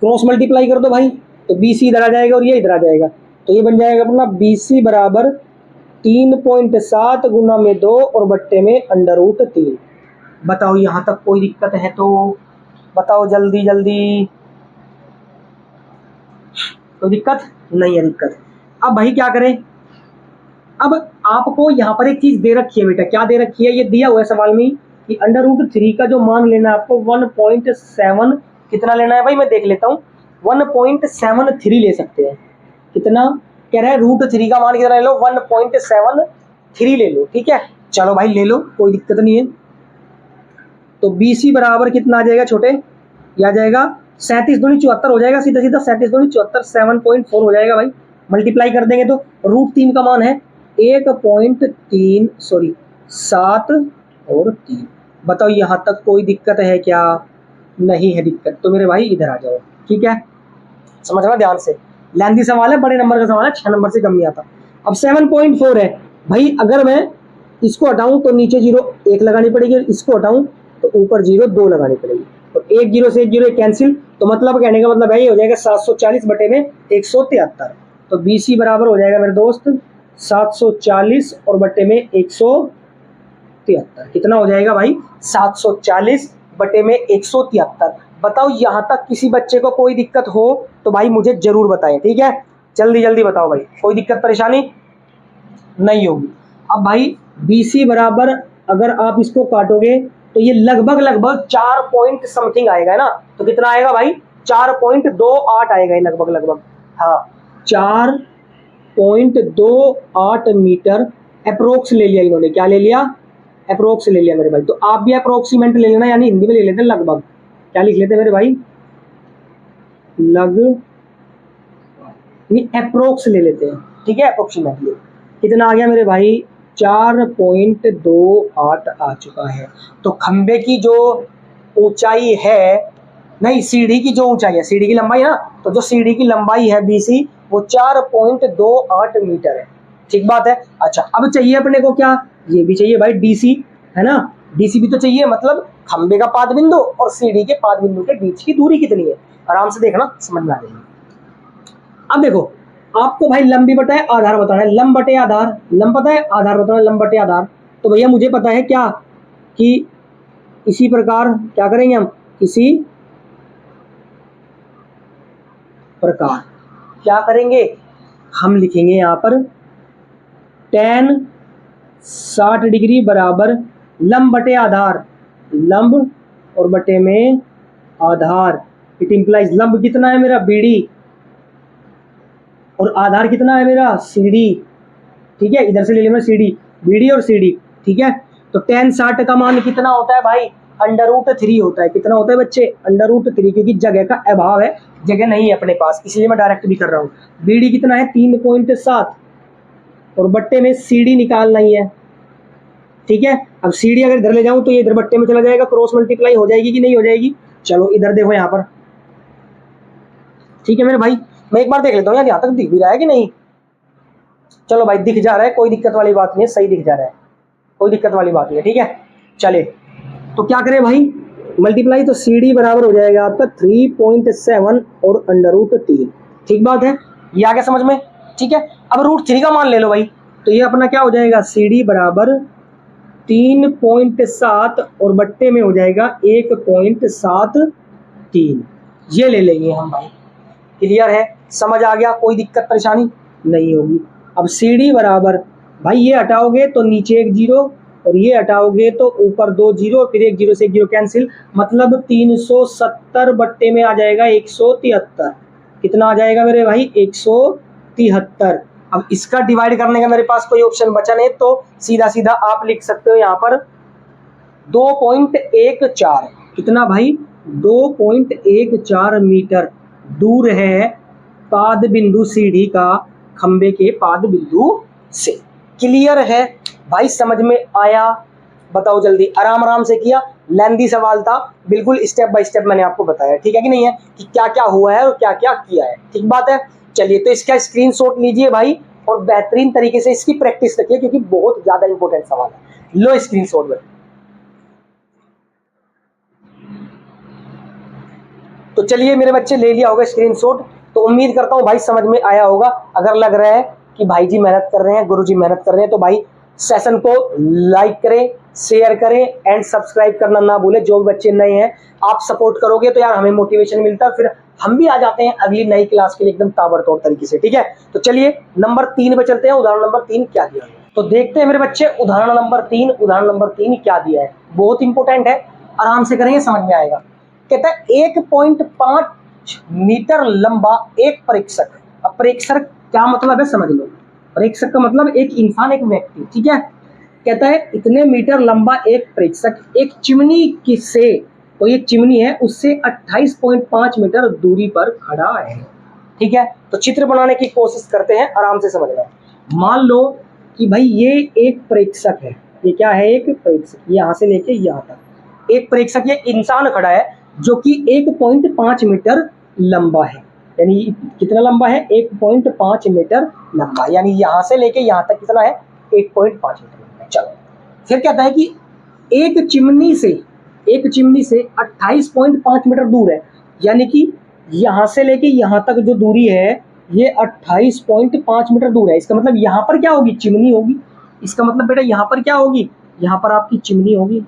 A: क्रॉस मल्टीप्लाई कर दो भाई, तो बीसी इधर आ जाएगा और ये इधर आ जाएगा, तो ये बन जाएगा अपना बीसी बराबर 3.7 गुना में 2 और बट्टे में √3। बताओ यहाँ तक कोई दिक्कत है तो बताओ जल्दी जल्दी, कोई दिक्कत नहीं है, दिक्कत। अब भाई क्या करें, अब आपको यहाँ पर एक चीज दे रखी है बेटा, क्या दे रखी है, ये दिया हुआ है सवाल में कि √3 का जो मान लेना है आपको 1.7, कितना लेना है भाई, मैं देख लेता हूँ, 1.73 ले सकते हैं। कितना कह रहा है, √3 का मान कितना ले लो, 1.73 ले लो, ठीक है। चलो भाई ले लो, कोई दिक्कत नहीं है। तो बीसी बराबर कितना आ जाएगा छोटे, यह आ जाएगा 37 दूनी 74 हो जाएगा, सीधा सीधा 37 दूनी 74, 7.4 हो जाएगा भाई। मल्टीप्लाई कर देंगे तो √3 का मान है 1.3, सॉरी 7 और 3। बताओ यहाँ तक कोई दिक्कत है क्या, नहीं है दिक्कत, तो मेरे भाई इधर आ जाओ, ठीक है। समझना ध्यान से, लेंथी सवाल है, बड़े नंबर का सवाल है, 6 नंबर से कम नहीं आता। अब 7.4 है भाई, अगर मैं इसको हटाऊं तो नीचे 0 1 लगानी पड़ेगी, इसको हटाऊं तो ऊपर 0 2 लगानी पड़ेगी, और 1 0 से 1 0 कैंसिल, तो मतलब कहने का मतलब है हो जाएगा 740 बटे में 173। तो बीसी बराबर हो जाएगा मेरे दोस्त 740 और बटे में 173, 173। कितना हो जाएगा भाई? 740 बटे में 173। बताओ यहाँ तक किसी बच्चे को कोई दिक्कत हो तो भाई मुझे जरूर बताएं, ठीक है? जल्दी जल्दी बताओ भाई, कोई दिक्कत परेशानी नहीं होगी। अब भाई BC बराबर अगर आप इसको काटोगे तो ये लगभग लगभग 4 पॉइंट समथिंग आएगा ना। तो कितना आएगा भाई? 4.28 आएगा लगभग लगभग। हाँ, 4.28 मीटर अप्रोक्स ले लिया इन्होंने। क्या ले लिया? अप्रोक्स ले लिया मेरे भाई। तो आप भी अप्रोक्सीमेट ले लेना, यानी हिंदी में ले लेते हैं लगभग। क्या लिख लेते मेरे भाई? अप्रोक्स ले लेते हैं, ठीक है? अप्रोक्सीमेटली कितना आ गया मेरे भाई? 4.28 आ चुका है। तो खंबे की जो ऊंचाई है, नहीं सीढ़ी की जो ऊंचाई है, सीढ़ी की लंबाई है ना, तो जो सीढ़ी की लंबाई है BC वो 4.28 मीटर है। ठीक बात है। अच्छा, अब चाहिए अपने को क्या? ये भी चाहिए भाई DC, है ना? DC भी तो चाहिए, मतलब खंबे का पाद बिंदु और सीढ़ी के पाद बिंदु के बीच की दूरी कितनी है। आराम से देखना, समझ में आ जाएगी। अब देखो, आपको भाई लंबी बटे आधार बताना है। लंब बटे आधार, लंब पता है, आधार बताना है, लंब बटे आधार। तो भैया मुझे पता है क्या कि इसी प्रकार क्या करेंगे हम? इसी प्रकार क्या करेंगे? हम लिखेंगे यहां पर tan 60 डिग्री बराबर लंब बटे आधार, लंब और बटे में आधार। इट इंप्लाइज लंब कितना है मेरा? BD, और आधार कितना है मेरा? CD। ठीक है, इधर से ले लिया मैं CD, BD और CD। ठीक है, तो tan 60 का मान कितना होता है भाई? √3 होता है। कितना होता है बच्चे? √3, क्योंकि जगह का अभाव है, जगह नहीं है अपने पास, इसलिए मैं डायरेक्ट भी कर रहा हूँ। BD कितना है? 3.7, और बट्टे में CD निकालना ही है। ठीक है, अब CD अगर इधर ले जाऊं तो ये इधर बट्टे में चला जाएगा, क्रॉस मल्टीप्लाई हो जाएगी कि नहीं हो जाएगी? चलो इधर देखो यहाँ पर। ठीक है मेरे भाई, मैं एक बार देख लेता हूँ यार, यहाँ तक दिख भी रहा है कि नहीं। चलो भाई, दिख जा रहा है, कोई दिक्कत वाली बात नहीं है, सही दिख जा रहा है, कोई दिक्कत वाली बात नहीं है। ठीक है, चले तो क्या करें भाई? मल्टीप्लाई, तो CD बराबर हो जाएगा आपका 3.7 और √3। ठीक बात है, ये आ गया समझ में? ठीक है, अब √3 का मान ले लो भाई, तो ये अपना क्या हो जाएगा? CD बराबर 3.7 और बट्टे में हो जाएगा 1.73। ये ले लेंगे हम भाई। क्लियर है, समझ आ गया, कोई दिक्कत परेशानी नहीं होगी। अब CD बराबर भाई, ये हटाओगे तो नीचे 1 0, और ये हटाओगे तो ऊपर 2 0, फिर 1 0 से 1 0 कैंसिल, मतलब 370 बट्टे में आ जाएगा 173। कितना आ जाएगा मेरे भाई? 173। अब इसका डिवाइड करने का मेरे पास कोई ऑप्शन बचा नहीं, तो सीधा सीधा आप लिख सकते हो यहाँ पर 2.14। कितना भाई? 2.14 मीटर दूर है पाद बिंदु CD का खंबे के पाद बिंदु से। क्लियर है भाई, समझ में आया? बताओ जल्दी, आराम आराम से किया, लेंथी सवाल था, बिल्कुल स्टेप बाय स्टेप मैंने आपको बताया। ठीक है कि नहीं है, कि क्या क्या हुआ है और क्या क्या किया है। ठीक बात है। चलिए, तो इसका स्क्रीनशॉट लीजिए भाई, और बेहतरीन तरीके से इसकी प्रैक्टिस रखिए, क्योंकि बहुत ज्यादा इंपॉर्टेंट सवाल है। लो स्क्रीनशॉट में। तो चलिए मेरे बच्चे, ले लिया होगा स्क्रीनशॉट, तो उम्मीद करता हूँ भाई समझ में आया होगा। अगर लग रहा है कि भाई जी मेहनत कर रहे हैं, गुरुजी मेहनत कर रहे हैं, तो भाई सेशन को लाइक करें, शेयर करें एंड सब्सक्राइब करना ना भूलें। जो भी बच्चे नए हैं, आप सपोर्ट करोगे तो यार हमें मोटिवेशन मिलता है, फिर हम भी आ जाते हैं अगली नई क्लास के लिए एकदम ताबड़तोड़ तरीके से। ठीक है, तो चलिए नंबर 3 पे चलते हैं। उदाहरण नंबर 3 क्या दिया है, तो देखते हैं मेरे बच्चे उदाहरण नंबर 3। उदाहरण नंबर 3 क्या दिया है, बहुत इंपॉर्टेंट है, आराम से करेंगे, समझ में आएगा। कहता है 1.5 मीटर लंबा एक प्रेक्षक। अब प्रेक्षक क्या मतलब है समझ लो। प्रेक्षक का मतलब एक इंसान, एक व्यक्ति। ठीक है, कहता है इतने मीटर लंबा एक प्रेक्षक एक चिमनी की से, तो ये चिमनी है, उससे 28.5 मीटर दूरी पर खड़ा है। ठीक है, तो चित्र बनाने की कोशिश करते हैं, आराम से समझना। मान लो कि भाई ये एक प्रेक्षक है, ये क्या है? एक प्रेक्षक, यहाँ से लेके यहाँ तक एक प्रेक्षक, ये इंसान खड़ा है जो कि 1.5 मीटर लंबा है। यानी कितना लंबा है? 1.5 मीटर लंबा, यानी यहाँ से लेके यहाँ तक कितना है? 1.5 मीटर। चलो, फिर कहता है कि एक चिमनी से 28.5 मीटर दूर है, यानी कि यहाँ से लेके यहाँ तक जो दूरी है ये 28.5 मीटर दूर है। इसका मतलब यहाँ पर क्या होगी? चिमनी होगी। इसका मतलब बेटा यहाँ पर क्या होगी? यहाँ पर आपकी चिमनी होगी।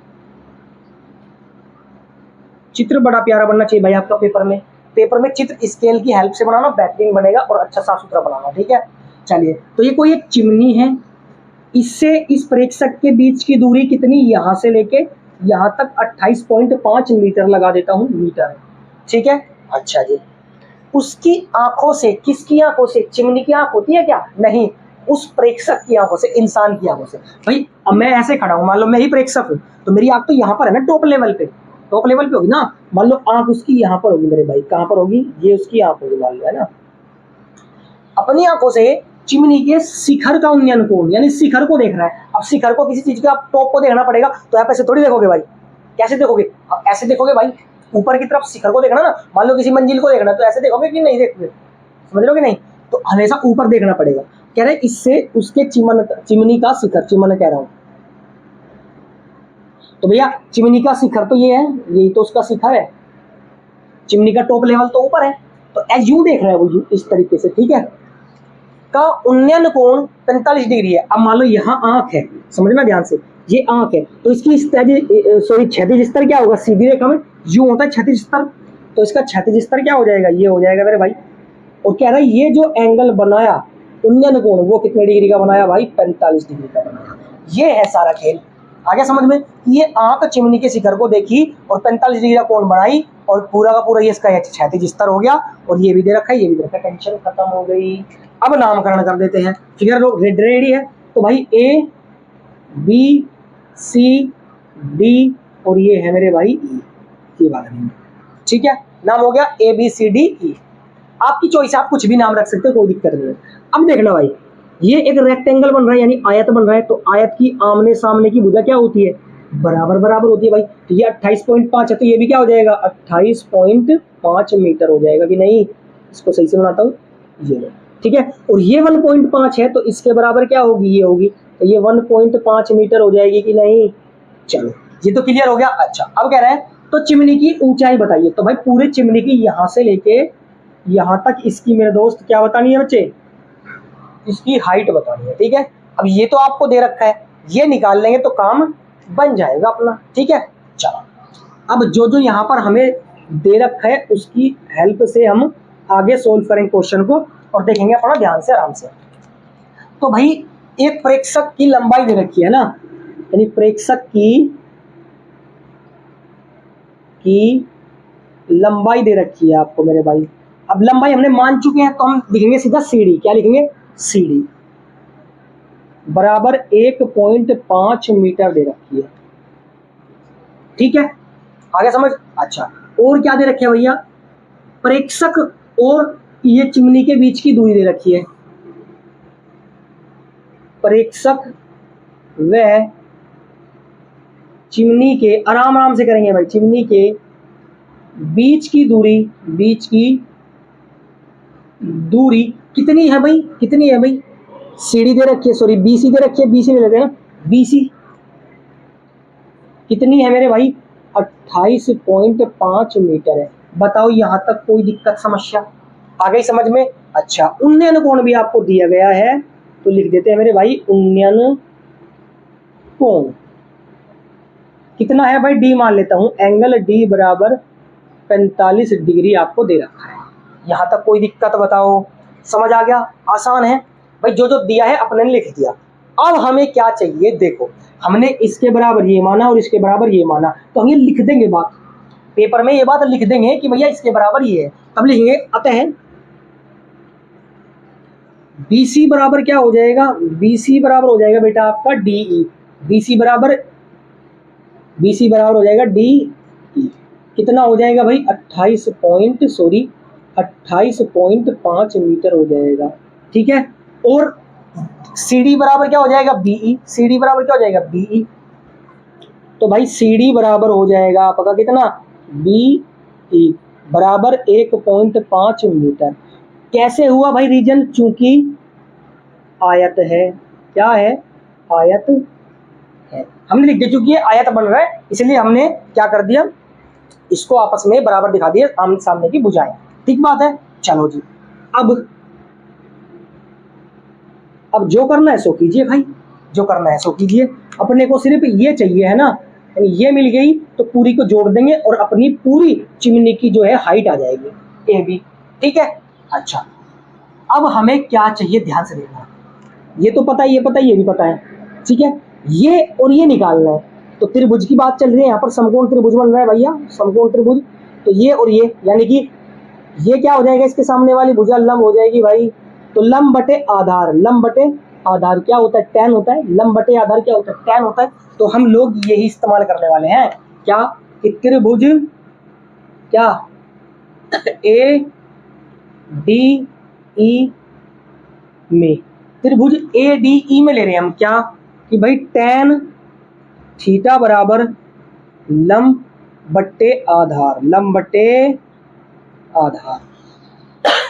A: चित्र बड़ा प्यारा बनना चाहिए भाई आपका पेपर में। पेपर में चित्र स्केल की हेल्प से बनाना, बेहतरीन बनेगा और अच्छा साफ सुथरा बनाना, ठीक है। चलिए, तो ये कोई एक चिमनी है, इससे इस प्रेक्षक के बीच की दूरी कितनी, यहाँ से लेके यहाँ तक 28.5 मीटर लगा देता हूँ, मीटर है, ठीक है। अच्छा जी, उसकी आंखों से, किसकी आंखों से, चिमनी की आंख होती है क्या, नहीं, उस प्रेक्षक की आंखों से, इंसान की आंखों से। भाई अब मैं ऐसे खड़ा हूं, मान लो मैं ही प्रेक्षक हूं, तो मेरी आंख तो यहाँ पर है ना, टॉप लेवल पे, टॉप लेवल पे होगी ना। मान लो आंख उसकी यहाँ पर होगी मेरे भाई, कहाँ पर होगी, ये उसकी आंख होगी मान लो, है ना। अपनी आंखों से चिमनी के शिखर का उन्नयन कोण, यानी शिखर को देख रहा है। अब शिखर को, किसी चीज के आप टॉप को देखना पड़ेगा, तो आप ऐसे थोड़ी देखोगे भाई, कैसे देखोगे, आप ऐसे देखोगे भाई, ऊपर की तरफ शिखर को देखना ना। मान लो किसी मंजिल को देखना, तो ऐसे देखोगे कि नहीं देखोगे, समझ लो कि नहीं, तो हमेशा ऊपर देखना पड़ेगा। कह रहे इससे उसके चिमनी का शिखर, चिमन कह रहा हूं, तो भैया चिमनी का शिखर तो ये है, यही तो उसका शिखर है, चिमनी का टॉप लेवल तो ऊपर है, तो एज यूं देख रहा है वो इस तरीके से, ठीक है। का उन्नयन कोण 45 डिग्री है। अब मान लो यहाँ आंख है, समझना ध्यान से, ये आंख है, तो इसकी क्षैतिज स्तर क्या होगा, सीधी रेखा में यूं होता है क्षैतिज स्तर, तो इसका क्षैतिज स्तर क्या हो जाएगा, ये हो जाएगा मेरे भाई। और कह रहा है ये जो एंगल बनाया उन्नयन कोण, वो कितने डिग्री का बनाया भाई, 45 डिग्री का बनाया। ये है सारा खेल, आगे समझ में। ये आंख चिमनी के शिखर को देखी और 45 डिग्री का कोण बनाई, और पूरा का पूरा ये इसका क्षैतिज स्तर हो गया, और ये भी दे रखा है, ये भी दे रखा है, टेंशन खत्म हो गई। अब नामकरण कर देते हैं, फिगर रेडी है, तो भाई ए बी सी डी और ये है मेरे भाई ई, ये बात नहीं, ठीक है। नाम हो गया A B C D E, आपकी चॉइस, आप कुछ भी नाम रख सकते हो, कोई दिक्कत नहीं है। अब देखना भाई, ये एक रेक्टेंगल बन रहा है, यानी आयत बन रहा है, तो आयत की आमने सामने की भुजा क्या होती है, बराबर बराबर होती है भाई। तो ये 28.5 है, तो ये भी क्या हो जाएगा, 28.5 मीटर हो जाएगा कि नहीं। इसको सही से बनाता हूँ, ये ठीक है। और ये 1.5 है, तो इसके बराबर क्या होगी, ये होगी, तो ये 1.5 मीटर हो जाएगी कि नहीं। चलो, ये तो क्लियर हो गया। अच्छा, अब कह रहे हैं तो चिमनी की ऊंचाई बताइए, तो भाई पूरे चिमनी की यहाँ से लेके यहाँ तक इसकी मेरे दोस्त क्या बतानी है बच्चे, इसकी हाइट बतानी है, ठीक है। अब ये तो आपको दे रखा है, ये निकाल लेंगे तो काम बन जाएगा अपना, ठीक है। चलो, अब जो जो यहाँ पर हमें दे रखा है उसकी हेल्प से हम आगे सोल्व करेंगे क्वेश्चन को, और देखेंगे अपना ध्यान से, आराम से। तो भाई एक प्रेक्षक की लंबाई दे रखी है ना, यानी प्रेक्षक की लंबाई दे रखी है आपको मेरे भाई। अब लंबाई हमने मान चुके हैं, तो हम लिखेंगे सीधा सीडी, क्या लिखेंगे, सीडी बराबर 1.5 मीटर दे रखी है, ठीक है। आगे समझ। अच्छा, और क्या दे रखे है भैया, प्रेक्षक और ये चिमनी के बीच की दूरी दे रखी है, प्रेक्षक व चिमनी के, आराम आराम से करेंगे भाई, चिमनी के बीच की दूरी कितनी है भाई, कितनी है भाई, सीडी दे रखी है, सॉरी बीसी दे रखी है, बीसी ले लेते हैं ना, बीसी कितनी है मेरे भाई, 28.5 मीटर है। बताओ यहाँ तक कोई दिक्कत समस्या आ गई समझ में। अच्छा, उन्नयन कोण भी आपको दिया गया है, तो लिख देते हैं मेरे भाई, उन्नयन कोण कितना है भाई, डी मान लेता हूं, एंगल डी बराबर 45 डिग्री आपको दे रखा है। यहाँ तक कोई दिक्कत बताओ, समझ आ गया, आसान है भाई, जो जो दिया है अपने ने लिख दिया। अब हमें क्या चाहिए, देखो हमने इसके बराबर ये माना और इसके बराबर ये माना, तो हम ये लिख देंगे, बात पेपर में ये बात लिख देंगे कि भैया इसके बराबर ये है। अब लिखेंगे, अतः BC बराबर क्या हो जाएगा, BC बराबर हो जाएगा बेटा आपका DE, BC बराबर हो जाएगा DE, कितना हो जाएगा भाई, 28.5 मीटर हो जाएगा, ठीक है। और CD बराबर क्या हो जाएगा, BE, CD बराबर क्या हो जाएगा, BE, तो भाई CD बराबर हो जाएगा आपका कितना, BE बराबर 1.5 मीटर। कैसे हुआ भाई, रीजन चूंकि आयत है, क्या है, आयत है, हमने लिख दिया, क्योंकि ये आयत बन रहा है इसलिए हमने क्या कर दिया, इसको आपस में बराबर दिखा दिया, आमने सामने की भुजाएं, ठीक बात है। चलो जी, अब जो करना है सो कीजिए भाई, जो करना है सो कीजिए। अपने को सिर्फ ये चाहिए है ना, यानी ये मिल गई तो पूरी को जोड़ देंगे और अपनी पूरी चिमनी की जो है हाइट आ जाएगी ए बी। ठीक है, अच्छा अब हमें क्या चाहिए ध्यान से देखना। ये तो पता है, ये पता है, ये भी पता है, ठीक है, ये और ये निकालना है। तो त्रिभुज की बात चल रही है, यहाँ पर समकोण त्रिभुज बन रहा है भैया, समकोण त्रिभुज। तो ये और ये, यानी कि ये क्या हो जाएगा, इसके सामने वाली भुजा लंब हो जाएगी भाई। तो लंब बटे आधार, लंब बटे आधार क्या होता है, टैन होता है। लंब बटे आधार क्या होता है, टैन होता है। तो हम लोग यही इस्तेमाल करने वाले हैं क्या, कि त्रिभुज क्या ए डी ई में, त्रिभुज ए डी ई में ले रहे हैं हम क्या, कि भाई टैन थीटा बराबर लंब बट्टे आधार, लंब बट्टे आधार।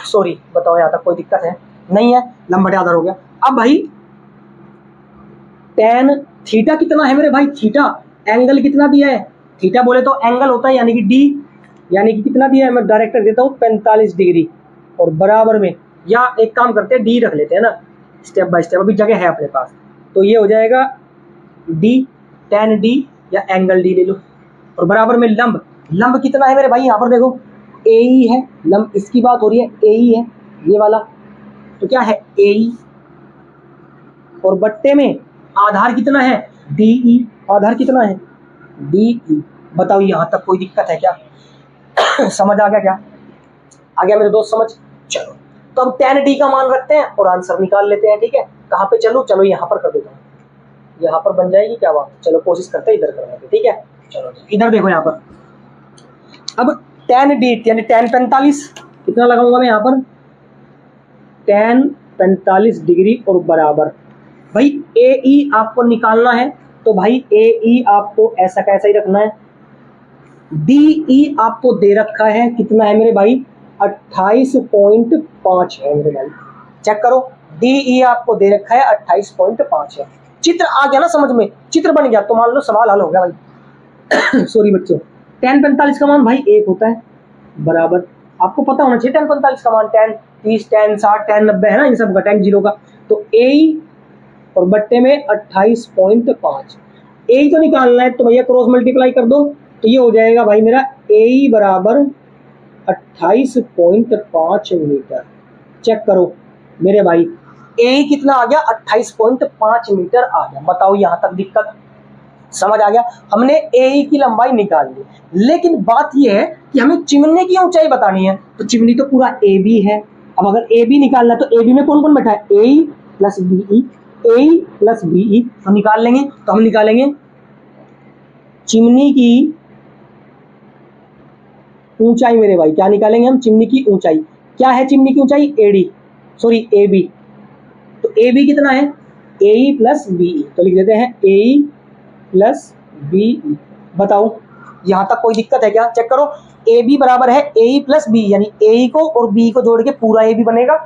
A: सॉरी बताओ यहाँ तक कोई दिक्कत है, नहीं है, लंब बटे आधार हो गया। अब भाई टैन थीटा कितना है मेरे भाई, थीटा एंगल कितना दिया है, थीटा बोले तो एंगल होता है यानी कि डी, यानी कि कितना दिया है, मैं डायरेक्ट कर देता हूँ 45 डिग्री, और बराबर में, या एक काम करते हैं डी रख लेते हैं ना, स्टेप बाय स्टेप, अभी जगह है अपने पास। तो ये हो जाएगा डी, टैन डी या एंगल डी ले लो, और बराबर में लंब, लंब कितना है मेरे भाई, यहाँ पर देखो ए ई है, लंब इसकी बात हो रही है, ए ई है ये वाला, तो क्या है ए ई, और बट्टे में आधार कितना है डी ई, आधार कितना है डी ई। बताओ यहाँ तक कोई दिक्कत है क्या समझ आ गया क्या, आ गया मेरे दोस्त समझ। चलो तो अब tan d का मान रखते हैं और आंसर निकाल लेते हैं। ठीक है, कहाँ पे चलो, चलो यहाँ पर कर देता हूँ, यहाँ पर बन जाएगी क्या बात, चलो कोशिश करते हैं इधर करने की। ठीक है, चलो इधर देखो यहाँ पर, अब tan d यानी tan 45 कितना लगाऊंगा मैं यहाँ पर, tan 45 डिग्री और बराबर, भाई ए ई आपको निकालना है, तो भाई ए ई आपको ऐसा कैसा ही रखना है, डी ई आपको दे रखा है कितना है मेरे भाई 28.5 है मेरे भाई, चेक करो, डी ई आपको दे रखा है 28.5 है। चित्र आ गया ना समझ में, चित्र बन गया तो मान लो सवाल हल हो गया भाई सॉरी बच्चों, tan 45 का मान भाई 1 होता है, बराबर आपको पता होना चाहिए tan 45 का मान, tan 30 tan 60 tan 90 है ना, इन सब का tan 0 का, तो ए और बट्टे में 28.5, ए तो निकालना है, तो भैया क्रॉस मल्टीप्लाई कर दो, तो ये हो जाएगा भाई मेरा ए बराबर 28.5 मीटर। चेक करो मेरे भाई, ए कितना आ गया 28.5 मीटर आ गया। बताओ यहाँ तक दिक्कत, समझ आ गया, हमने ए की लंबाई निकाल ली, लेकिन बात यह है कि हमें चिमनी की ऊंचाई बतानी है, तो चिमनी तो पूरा ए बी है। अब अगर ए बी निकालना है तो ए बी में कौन कौन बैठा है, ए प्लस बी ई, ए प्लस बी ई, तो निकाल लेंगे, तो हम निकालेंगे चिमनी की ऊंचाई मेरे भाई, क्या निकालेंगे हम, चिमनी की ऊंचाई, क्या है चिमनी की ऊंचाई, एडी सॉरी ए बी, तो ए बी कितना है ए ई प्लस बी ई, तो लिख देते हैं ए ई प्लस बी ई। बताओ यहां तक कोई दिक्कत है क्या, चेक करो, ए बी बराबर है ए ई प्लस बी, यानी ए ई को और बी को जोड़ के पूरा ए बी बनेगा,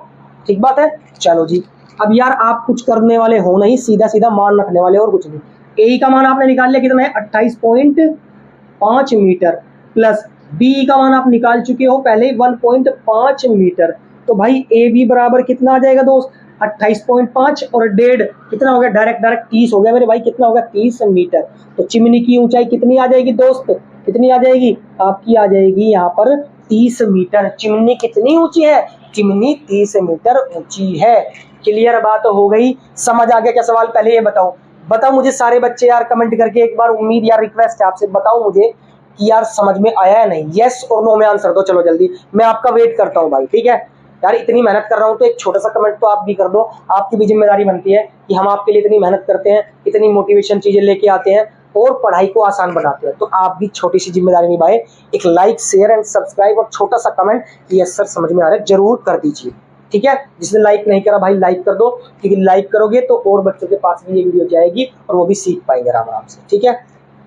A: ठीक बात है। चलो जी, अब यार आप कुछ करने वाले हो नहीं, सीधा सीधा मान रखने वाले और कुछ नहीं। ए ई का मान आपने निकाल लिया कितना है 28.5 मीटर, प्लस बी का मान आप निकाल चुके हो पहले 1.5 मीटर, तो भाई ए बी बराबर कितना आ जाएगा दोस्त 28.5 और 1.5 कितना हो गया, डायरेक्ट 30 हो गया मेरे भाई, कितना हो गया 30 मीटर। तो चिमनी की ऊंचाई कितनी आ जाएगी दोस्त, कितनी आ जाएगी आपकी, आ जाएगी यहाँ पर 30 मीटर। चिमनी कितनी ऊंची है, चिमनी 30 मीटर ऊंची है। क्लियर बात हो गई, समझ आ गया क्या सवाल, पहले ये बताओ, बताओ मुझे सारे बच्चे यार कमेंट करके एक बार, उम्मीद यार रिक्वेस्ट है आपसे, बताओ मुझे कि यार समझ में आया है नहीं, यस और नो में आंसर दो, चलो जल्दी, मैं आपका वेट करता हूँ भाई। ठीक है यार, इतनी मेहनत कर रहा हूँ तो एक छोटा सा कमेंट तो आप भी कर दो, आपकी भी जिम्मेदारी बनती है कि हम आपके लिए इतनी मेहनत करते हैं, इतनी मोटिवेशन चीजें लेके आते हैं और पढ़ाई को आसान बनाते हैं, तो आप भी छोटी सी जिम्मेदारी निभाए, एक लाइक शेयर एंड सब्सक्राइब और छोटा सा कमेंट यस सर समझ में आ रहा है जरूर कर दीजिए। ठीक है, जिसने लाइक नहीं करा भाई लाइक कर दो, क्योंकि लाइक करोगे तो और बच्चों के पास भी ये वीडियो जाएगी और वो भी सीख पाएंगे आराम से। ठीक है,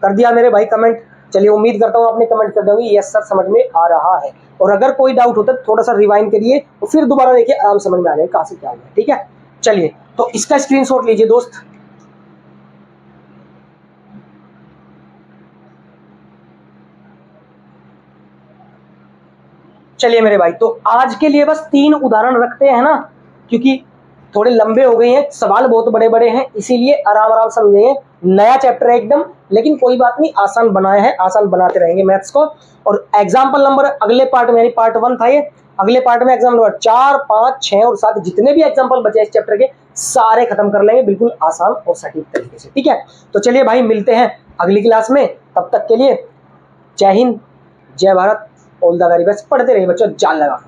A: कर दिया मेरे भाई कमेंट, चलिए उम्मीद करता हूँ आपने कमेंट कर दोगे यस सर समझ में आ रहा है, और अगर कोई डाउट होता है थोड़ा सा रिवाइंड करिए और फिर दोबारा देखिए, आराम समझ में आ जाएगा कहाँ से क्या हुआ। ठीक है, चलिए तो इसका स्क्रीनशॉट लीजिए दोस्त। चलिए मेरे भाई, तो आज के लिए बस 3 उदाहरण रखते हैं ना, क्योंकि थोड़े लंबे हो गए हैं, सवाल बहुत बड़े बड़े हैं, इसीलिए आराम आराम समझेंगे। नया चैप्टर है एकदम, लेकिन कोई बात नहीं, आसान बनाया है, आसान बनाते रहेंगे मैथ्स को। और एग्जाम्पल नंबर अगले पार्ट में, यानी पार्ट 1 था ये, अगले पार्ट में एग्जाम्पल नंबर 4, 5, 6 और 7 जितने भी एग्जाम्पल बचे इस चैप्टर के सारे खत्म कर लेंगे बिल्कुल आसान और सटीक तरीके से। ठीक है, तो चलिए भाई मिलते हैं अगली क्लास में, तब तक के लिए जय हिंद, जय Bharat, all the very best. पढ़ते रहिए बच्चों, जान लगा।